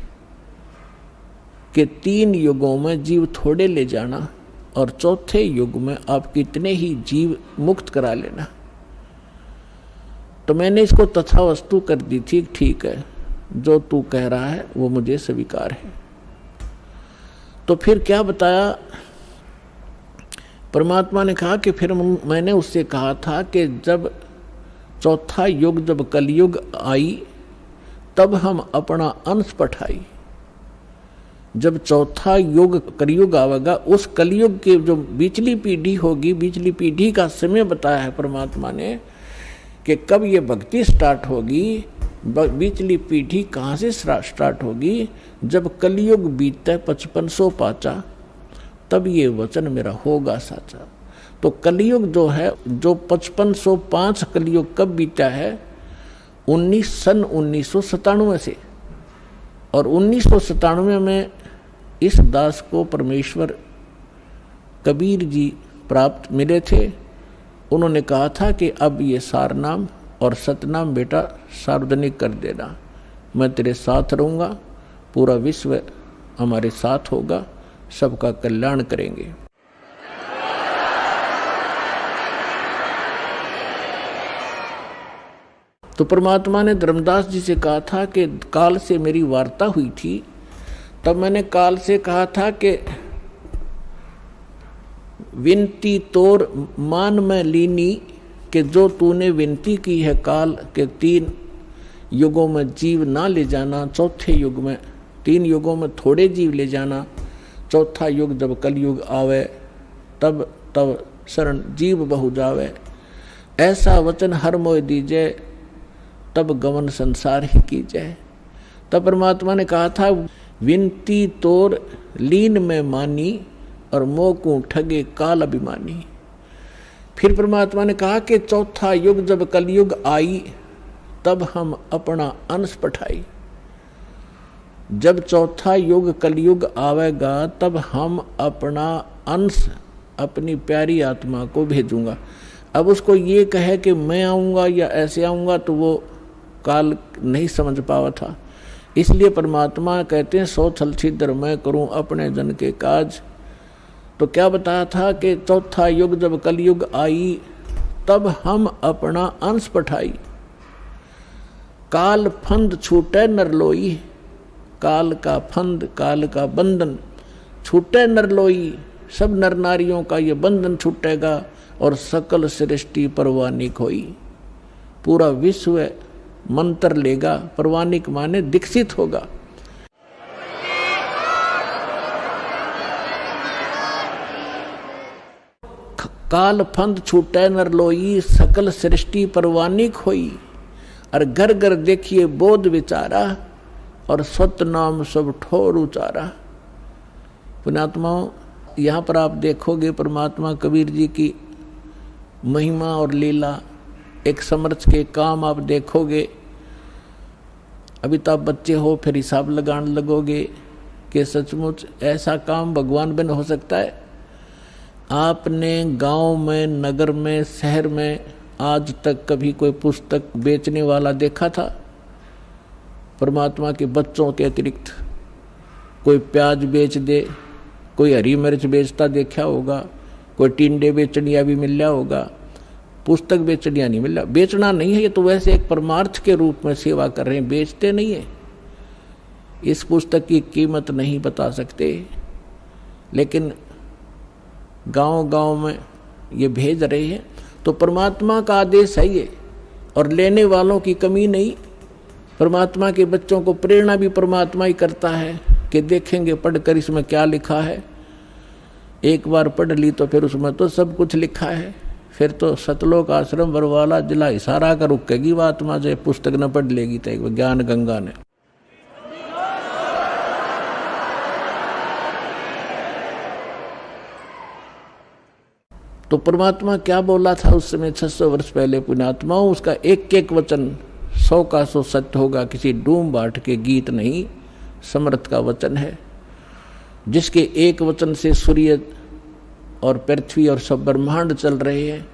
कि 3 युगों में जीव थोड़े ले जाना और चौथे युग में आप कितने ही जीव मुक्त करा लेना। तो मैंने इसको तथा वस्तु कर दी थी, ठीक है जो तू कह रहा है वो मुझे स्वीकार है। तो फिर क्या बताया परमात्मा ने कहा कि फिर मैंने उससे कहा था कि जब चौथा युग, जब कलयुग आई तब हम अपना अंश पठाई। जब चौथा युग कलयुग आवेगा, उस कलयुग की जो बीचली पीढ़ी होगी, बीचली पीढ़ी का समय बताया है परमात्मा ने कि कब ये भक्ति स्टार्ट होगी। बीचली पीढ़ी कहाँ से स्टार्ट होगी, जब कलयुग बीतता 5500 पाचा, तब ये वचन मेरा होगा साचा। तो कलयुग जो है, जो 5505 कलयुग कब बीता है, सन 1997 से। और 1997 में इस दास को परमेश्वर कबीर जी प्राप्त मिले थे। उन्होंने कहा था कि अब ये सार नाम और सतनाम बेटा सार्वजनिक कर देना, मैं तेरे साथ रहूँगा, पूरा विश्व हमारे साथ होगा, सबका कल्याण करेंगे। तो परमात्मा ने धर्मदास जी से कहा था कि काल से मेरी वार्ता हुई थी, तब मैंने काल से कहा था कि विनती तोर मान में लीनी, कि जो तूने विनती की है काल के 3 युगों में जीव ना ले जाना, चौथे युग में 3 युगों में थोड़े जीव ले जाना, चौथा युग जब कलयुग आवे तब शरण जीव बहु जावे, ऐसा वचन हर मोय दीजे, तब गमन संसार ही कीजिए। तब परमात्मा ने कहा था विनती तोर लीन में मानी और मोकू ठगे काल अभिमानी। फिर परमात्मा ने कहा कि चौथा युग जब कलयुग आई तब हम अपना अंश पठाई। जब चौथा युग कलयुग आवेगा तब हम अपना अंश, अपनी प्यारी आत्मा को भेजूंगा। अब उसको ये कहे कि मैं आऊँगा या ऐसे आऊँगा, तो वो काल नहीं समझ पावा था। इसलिए परमात्मा कहते हैं 100 छल छिद्र मैं करूं अपने जन के काज। तो क्या बताया था कि चौथा युग जब कलयुग आई तब हम अपना अंश पठाई। काल फंद छूटे नरलोई, काल का फंद, काल का बंधन छूटे नरलोई, सब नर नारियों का ये बंधन छूटेगा और सकल सृष्टि परवानिक होई। पूरा विश्व मंत्र लेगा, परवानिक माने दीक्षित होगा। काल फंद छूटे नरलोई, सकल सृष्टि परवानिक होई। और घर घर देखिए बोध विचारा, और सत नाम सब ठोर उचारा। पुण्यात्माओं, यहाँ पर आप देखोगे परमात्मा कबीर जी की महिमा और लीला, एक समर्थ के काम आप देखोगे। अभी तो आप बच्चे हो, फिर हिसाब लगाने लगोगे कि सचमुच ऐसा काम भगवान बिन हो सकता है। आपने गांव में, नगर में, शहर में आज तक कभी कोई पुस्तक बेचने वाला देखा था? परमात्मा के बच्चों के अतिरिक्त कोई प्याज बेच दे, कोई हरी मिर्च बेचता देखा होगा, कोई टिंडे बेचनिया भी मिल रहा होगा, पुस्तक बेचनिया नहीं मिल रहा। बेचना नहीं है, ये तो वैसे एक परमार्थ के रूप में सेवा कर रहे हैं, बेचते नहीं है। इस पुस्तक की कीमत नहीं बता सकते, लेकिन गांव गांव में ये भेज रहे हैं। तो परमात्मा का आदेश है ये, और लेने वालों की कमी नहीं। परमात्मा के बच्चों को प्रेरणा भी परमात्मा ही करता है कि देखेंगे पढ़कर इसमें क्या लिखा है। एक बार पढ़ ली तो फिर उसमें तो सब कुछ लिखा है। फिर तो सतलोक आश्रम बरवाला जिला इशारा कर रुकेगी वो आत्मा, जो पुस्तक न पढ़ लेगी तो ज्ञान गंगा ने। तो परमात्मा क्या बोला था उस समय 600 वर्ष पहले पुण्यात्माओं, उसका एक एक वचन 100 का 100 सत्य होगा। किसी डूम बाट के गीत नहीं, समर्थ का वचन है, जिसके एक वचन से सूर्य और पृथ्वी और सब ब्रह्मांड चल रहे हैं।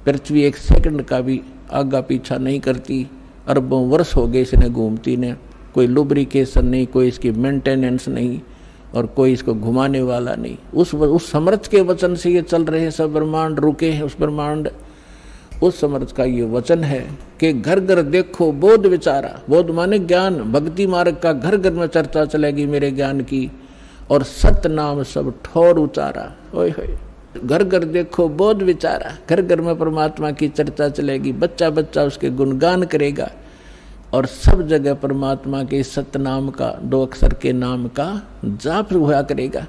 पृथ्वी एक सेकंड का भी आगा पीछा नहीं करती। अरबों वर्ष हो गए इसने घूमती ने, कोई लुब्रिकेशन नहीं, कोई इसकी मेंटेनेंस नहीं, और कोई इसको घुमाने वाला नहीं। उस समर्थ के वचन से ये चल रहे हैं, सब ब्रह्मांड रुके हैं। उस ब्रह्मांड, उस समर्थ का ये वचन है कि घर घर देखो बोध विचारा। बोध माने ज्ञान, भक्ति मार्ग का घर घर में चर्चा चलेगी मेरे ज्ञान की, और सत नाम सब ठोर उचारा। ओए होए, घर घर देखो बोध विचारा, घर घर में परमात्मा की चर्चा चलेगी, बच्चा बच्चा उसके गुणगान करेगा, और सब जगह परमात्मा के सत नाम का, 2 अक्षर के नाम का जाप हुआ करेगा।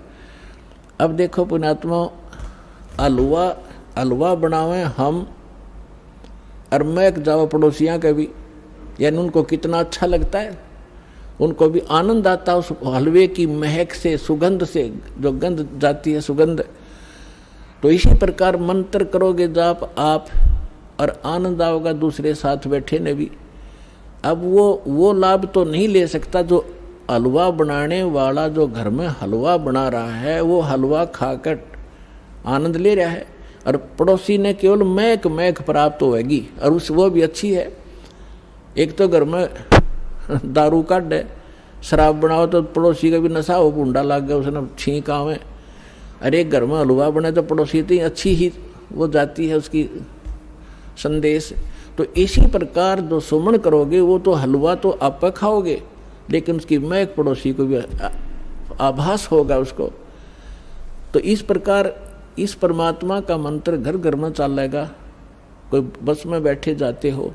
अब देखो पुण्यात्मा, हलवा बनावे हम, और महक जाओ पड़ोसियाँ का भी, यानी उनको कितना अच्छा लगता है, उनको भी आनंद आता उस हलवे की महक से, सुगंध से, जो गंध जाती है सुगंध। तो इसी प्रकार मंत्र करोगे जाप आप, और आनंद आओगा दूसरे साथ बैठे ने भी। अब वो लाभ तो नहीं ले सकता जो हलवा बनाने वाला, जो घर में हलवा बना रहा है, वो हलवा खाकर आनंद ले रहा है, और पड़ोसी ने केवल महक प्राप्त होगी, और वो भी अच्छी है। एक तो घर में दारू काट है, शराब बनाओ तो पड़ोसी का भी नशा हो, बूंडा लग गया, उसने छींक आवे। अरे घर में हलवा बने तो पड़ोसी तो अच्छी ही वो जाती है उसकी संदेश। तो इसी प्रकार जो सुमन करोगे, वो तो हलवा तो आप खाओगे, लेकिन उसकी महक पड़ोसी को भी आभास होगा उसको। तो इस प्रकार इस परमात्मा का मंत्र घर घर में चलेगा। कोई बस में बैठे जाते हो,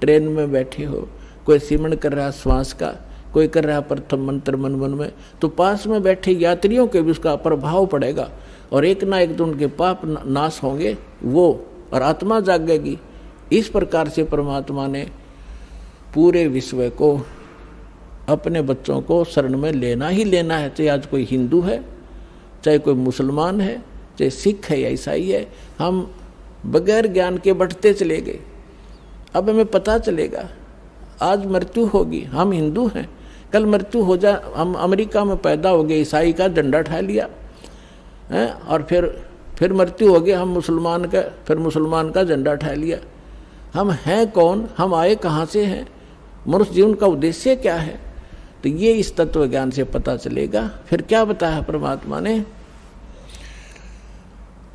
ट्रेन में बैठे हो, कोई सिमरण कर रहा श्वास का, कोई कर रहा प्रथम मंत्र मन मन में, तो पास में बैठे यात्रियों के भी उसका प्रभाव पड़ेगा, और एक ना एक तो उनके पाप नाश होंगे वो, और आत्मा जागेगी। इस प्रकार से परमात्मा ने पूरे विश्व को, अपने बच्चों को शरण में लेना ही लेना है। चाहे आज कोई हिंदू है, चाहे कोई मुसलमान है, चाहे सिख है या ईसाई है, हम बगैर ज्ञान के बढ़ते चले गए। अब हमें पता चलेगा आज मृत्यु होगी, हम हिंदू हैं, कल मृत्यु हो जा, हम अमेरिका में पैदा हो गए, ईसाई का झंडा उठा लिया है, और फिर मृत्यु हो गई, हम मुसलमान का, फिर मुसलमान का झंडा उठा लिया। हम हैं कौन, हम आए कहाँ से हैं, मनुष्य जीवन का उद्देश्य क्या है, तो ये इस तत्व ज्ञान से पता चलेगा। फिर क्या बताया परमात्मा ने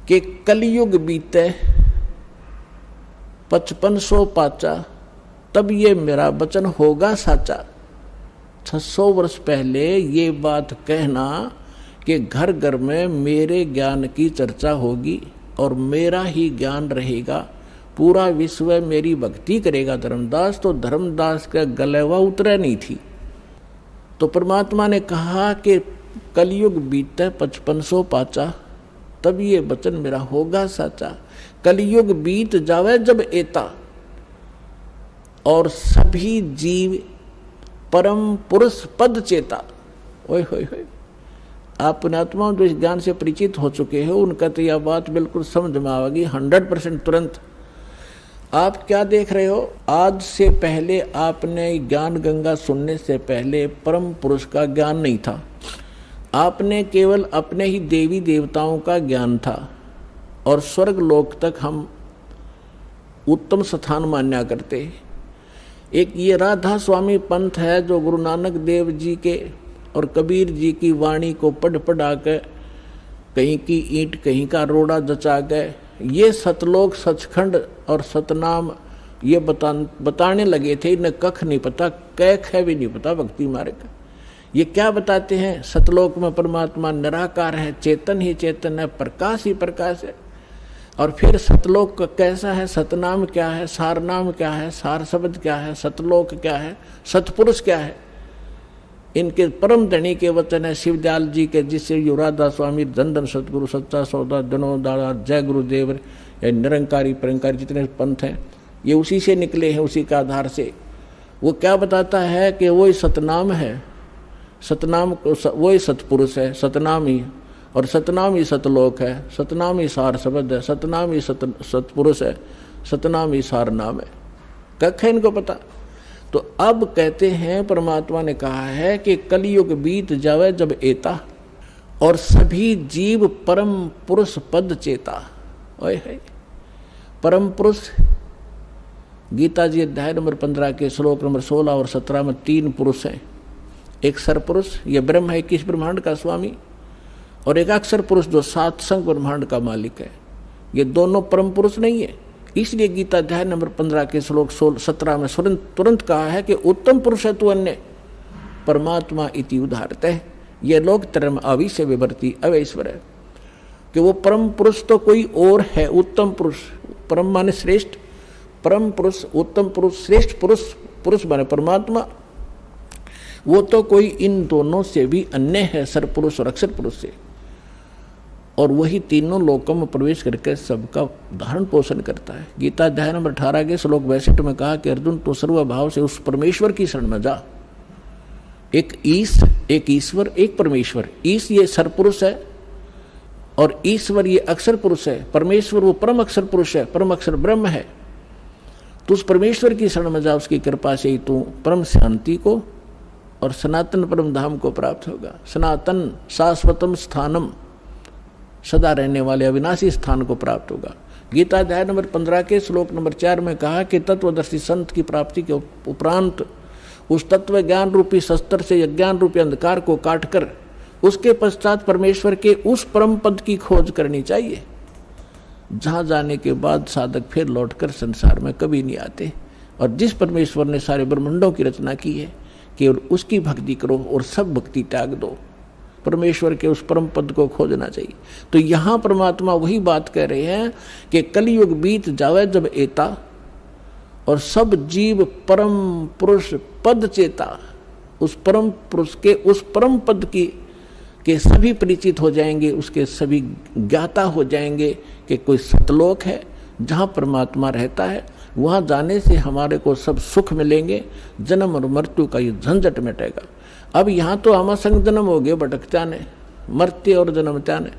कि कलयुग बीते 5500 पाचा, तब ये मेरा वचन होगा साचा। 600 वर्ष पहले ये बात कहना कि घर घर में मेरे ज्ञान की चर्चा होगी और मेरा ही ज्ञान रहेगा, पूरा विश्व मेरी भक्ति करेगा धर्मदास। तो धर्मदास का गलेवा उतरा नहीं थी। तो परमात्मा ने कहा कि कलयुग बीते 5500 पाचा, तब ये वचन मेरा होगा साचा। कलयुग बीत जावे जब एता, और सभी जीव परम पुरुष पद चेता। ओए होए होए, आप पुण्यात्मा जो इस ज्ञान से परिचित हो चुके हो, उनका तो यह बात बिल्कुल समझ में आएगी 100% तुरंत। आप क्या देख रहे हो? आज से पहले आपने ज्ञान गंगा सुनने से पहले परम पुरुष का ज्ञान नहीं था। आपने केवल अपने ही देवी देवताओं का ज्ञान था, और स्वर्ग लोक तक हम उत्तम स्थान मान्या करते। एक ये राधा स्वामी पंथ है जो गुरु नानक देव जी के और कबीर जी की वाणी को पढ़ पढ़ा के कहीं की ईंट कहीं का रोड़ा जचा गए। ये सतलोक सचखंड और सतनाम ये बताने लगे थे। इन्हें कख नहीं पता, कैख है भी नहीं पता भक्ति मार्ग। ये क्या बताते हैं? सतलोक में परमात्मा निराकार है, चेतन ही चेतन है, प्रकाश ही प्रकाश है। और फिर सतलोक कैसा है, सतनाम क्या है, सारनाम क्या है, सार शब्द क्या है, सतलोक क्या है, सतपुरुष क्या है। इनके परम धनी के वचन है शिवदयाल जी के, जिससे युवराधा स्वामी धन धन सतगुरु सच्चा सौदा जनो दाड़ा जय गुरुदेव या निरंकारी परंकारी जितने पंथ हैं ये उसी से निकले हैं, उसी के आधार से। वो क्या बताता है कि वही सतनाम है, सतनाम वही सतपुरुष है, सतनाम ही, और सतनाम ही सतलोक है, सतनाम ही सार शब्द है, सतनाम ही सतपुरुष है, सतनाम ही सार नाम है। कख है इनको पता। तो अब कहते हैं परमात्मा ने कहा है कि कलयुग बीत जावे जब एता, और सभी जीव परम पुरुष पद चेता। ओए है परम पुरुष। गीता जी अध्याय नंबर 15 के श्लोक नंबर 16 और 17 में 3 पुरुष हैं। एक सरपुरुष, यह ब्रह्म है 21 ब्रह्मांड का स्वामी, और एक अक्षर पुरुष जो 7 संग ब्रह्मांड का मालिक है। ये दोनों परम पुरुष नहीं है। इसलिए गीता अध्याय नंबर 15 के श्लोक 17 में तुरंत कहा है कि उत्तम पुरुष है तू अन्य परमात्मा इति उदाहरत है। यह लोक तरम अविश्य विभर्ति अवैश्वर है कि वो परम पुरुष तो कोई और है। उत्तम पुरुष, परम माने श्रेष्ठ, परम पुरुष, उत्तम पुरुष, श्रेष्ठ पुरुष, पुरुष माने परमात्मा, वो तो कोई इन दोनों से भी अन्य है, सरपुरुष और अक्षर पुरुष से। और वही तीनों लोकों में प्रवेश करके सबका धारण पोषण करता है। गीता अध्याय नंबर 18 के श्लोक 62 में कहा कि अर्जुन तो सर्वभाव से उस परमेश्वर की शरण में जा। एक ईश, एक ईश्वर, एक परमेश्वर। ईश ये सरपुरुष है और ईश्वर ये अक्षर पुरुष है। परमेश्वर वो परम अक्षर पुरुष है, परम अक्षर ब्रह्म है। तो उस परमेश्वर की शरण में जा, उसकी कृपा से ही तू परम शांति को और सनातन परम धाम को प्राप्त होगा। सनातन शाश्वतम स्थानम, सदा रहने वाले अविनाशी स्थान को प्राप्त होगा। गीता अध्याय नंबर 15 के श्लोक नंबर 4 में कहा कि तत्वदर्शी संत की प्राप्ति के उपरांत उस तत्व ज्ञान रूपी शस्त्र से अज्ञान रूपी अंधकार को काटकर उसके पश्चात परमेश्वर के उस परम पद की खोज करनी चाहिए, जहां जाने के बाद साधक फिर लौटकर संसार में कभी नहीं आते। और जिस परमेश्वर ने सारे ब्रह्मांडों की रचना की है, केवल उसकी भक्ति करो और सब भक्ति त्याग दो। परमेश्वर के उस परम पद को खोजना चाहिए। तो यहाँ परमात्मा वही बात कह रहे हैं कि कलयुग बीत जावे जब एता, और सब जीव परम पुरुष पद चेता, उस परम पुरुष के उस परम पद की के सभी परिचित हो जाएंगे, उसके सभी ज्ञाता हो जाएंगे कि कोई सतलोक है जहाँ परमात्मा रहता है। वहाँ जाने से हमारे को सब सुख मिलेंगे, जन्म और मृत्यु का ये झंझट मिटेगा। अब यहाँ तो हम संग जन्म हो गए, भटकता ने, मरते और जन्मता ने,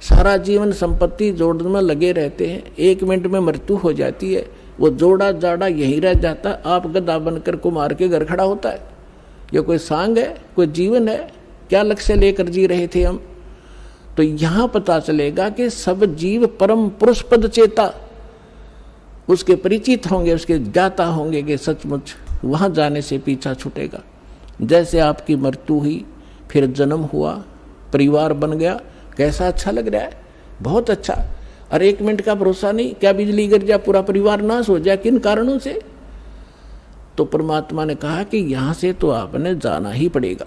सारा जीवन संपत्ति जोड़ने में लगे रहते हैं। 1 मिनट में मृत्यु हो जाती है, वो जोड़ा जाड़ा यहीं रह जाता। आप गधा बनकर कुमार के घर खड़ा होता है। ये कोई सांग है, कोई जीवन है? क्या लक्ष्य लेकर जी रहे थे हम? तो यहाँ पता चलेगा कि सब जीव परम पुरुष पद चेता, उसके परिचित होंगे, उसके ज्ञाता होंगे कि सचमुच वहाँ जाने से पीछा छूटेगा। जैसे आपकी मृत्यु हुई, फिर जन्म हुआ, परिवार बन गया, कैसा अच्छा लग रहा है, बहुत अच्छा। और 1 मिनट का भरोसा नहीं, क्या बिजली गिर जाए पूरा परिवार नाश हो जाए, किन कारणों से? तो परमात्मा ने कहा कि यहां से तो आपने जाना ही पड़ेगा।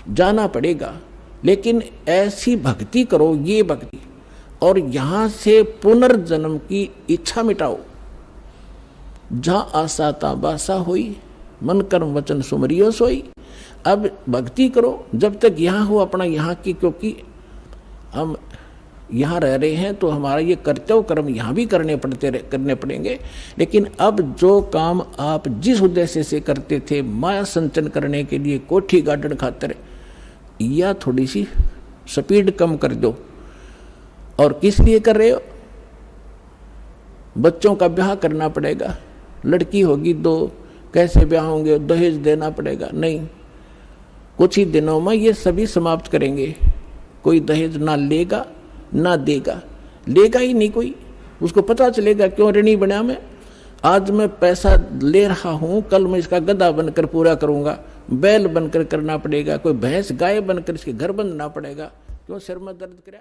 जाना पड़ेगा, लेकिन ऐसी भक्ति करो, ये भक्ति, और यहां से पुनर्जन्म की इच्छा मिटाओ। जहां आशा ता बासा होई, मन कर्म वचन सुमरियो सोई। अब भक्ति करो जब तक यहाँ हो अपना यहाँ की, क्योंकि हम यहाँ रह रहे हैं तो हमारा ये कर्तव्य कर्म यहाँ भी करने पड़ेंगे। लेकिन अब जो काम आप जिस उद्देश्य से करते थे, माया संचन करने के लिए, कोठी गार्डन खातर, या थोड़ी सी स्पीड कम कर दो। और किस लिए कर रहे हो? बच्चों का ब्याह करना पड़ेगा, लड़की होगी दो, कैसे ब्याह होंगे, दहेज देना पड़ेगा। नहीं, कुछ ही दिनों में ये सभी समाप्त करेंगे। कोई दहेज ना लेगा ना देगा, लेगा ही नहीं कोई। उसको पता चलेगा क्यों ऋणी बना मैं, आज मैं पैसा ले रहा हूं, कल मैं इसका गधा बनकर पूरा करूंगा, बैल बनकर करना पड़ेगा, कोई भैंस गाय बनकर इसके घर बंधना पड़ेगा। क्यों सिर में दर्द करा?